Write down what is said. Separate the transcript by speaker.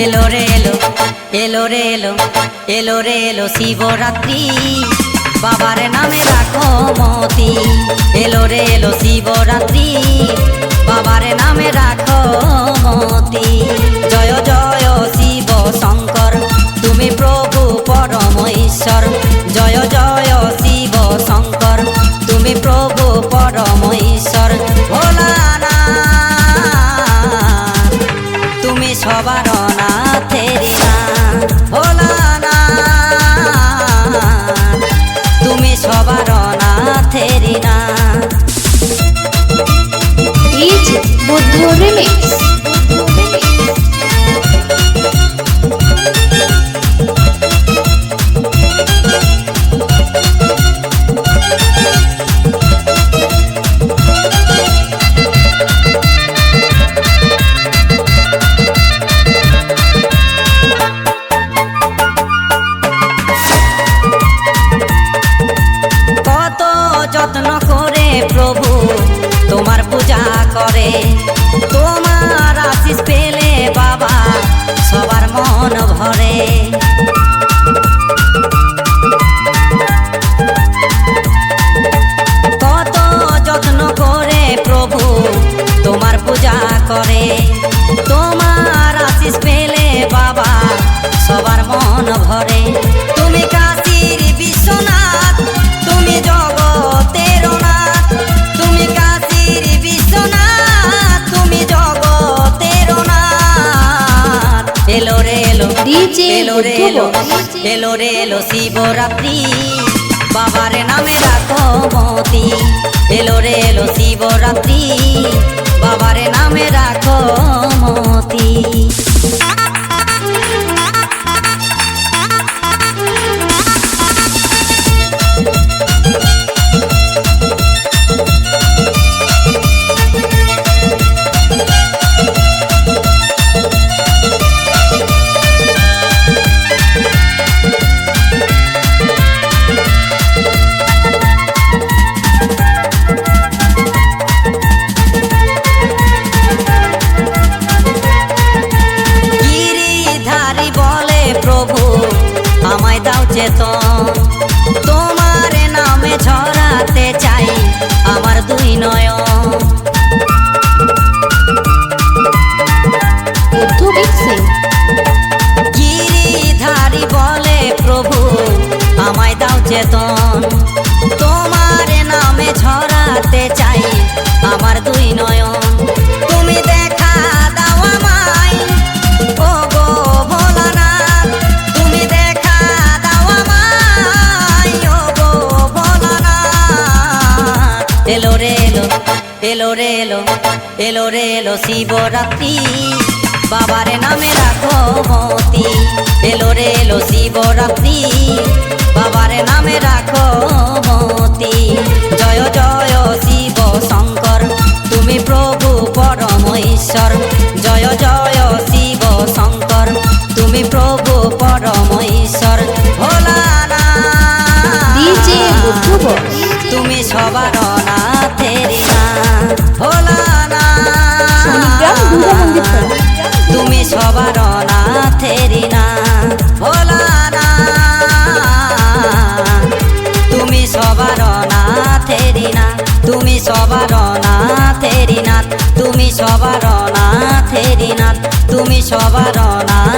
Speaker 1: এলো রে এলো এলো রে এলো এলো রে এলো শিবরাত্রি বাবার নামে রাখো মতি। এলো রে এলো শিবরাত্রি বাবার নামে রাখো মতি। জয় জয় শিব শঙ্কর তুমি প্রভু পরম ঈশ্বর। জয় জয় শিব শঙ্কর তুমি প্রভু পরম ঈশ্বর। ভোলানাথ তুমি সবার নাথেরি নাথ। ভোলানাথ তুমি সবার নাথেরি নাথ।
Speaker 2: বুদ্ধ রিমিক্স।
Speaker 1: কত যত্ন করে প্রভু তোমার পূজা করে। তোমার আশিস পেলে বাবা সবার মন ভরে। কত যত্ন করে প্রভু তোমার পূজা করে। তোমার আশিস পেলে বাবা সবার মন ভরে। তুমি কাশীর বিশ্বনাথ তুমি জগতের নাথ। তুমি কাশীর বিশ্বনাথ তুমি জগতের নাথ। এলো রে এলো এলো রে এলো এলো রে এলো শিবরাত্রি বাবার নামে রাখো মতি। এলো রে এলো শিবরাত্রি বাবার নামে রাখো মতি। গিরিধারী বলে প্রভু আমায় দাও চেতন। তোমার নামে ঝরাতে চাই আমার দুই নয়ন।
Speaker 2: বুদ্ধ মিক্সিং।
Speaker 1: গিরিধারী বলে প্রভু আমায় দাও চেতন। তোমার নামে ঝরাতে চাই আমার দুই নয়ন। তুমি দেখা দাও আমায় ও গো ভোলানাথ। তুমি দেখা দাও আমায় ও গো ভোলানাথ। এলো রে এলো এলো রে এলো এলো রে এলো শিবরাত্রি বাবার নামে রাখো মতি। এলো রে এলো শিবরাত্রি বাবার নামে রাখো মতি। জয় জয় শিব শঙ্কর তুমি প্রভু পরম ঈশ্বর। জয় জয় শিব শঙ্কর তুমি প্রভু পরম ঈশ্বর। ভোলানাথ তুমি সবার নাথেরি নাথ। ভোলানাথ তুমি সবার নাথেরি নাথ। ভোলানাথ তুমি সবার নাথেরি নাথ। তুমি সবার নাথেরি নাথ। তুমি সবার নাথেরি নাথ। তুমি সবার নাথ।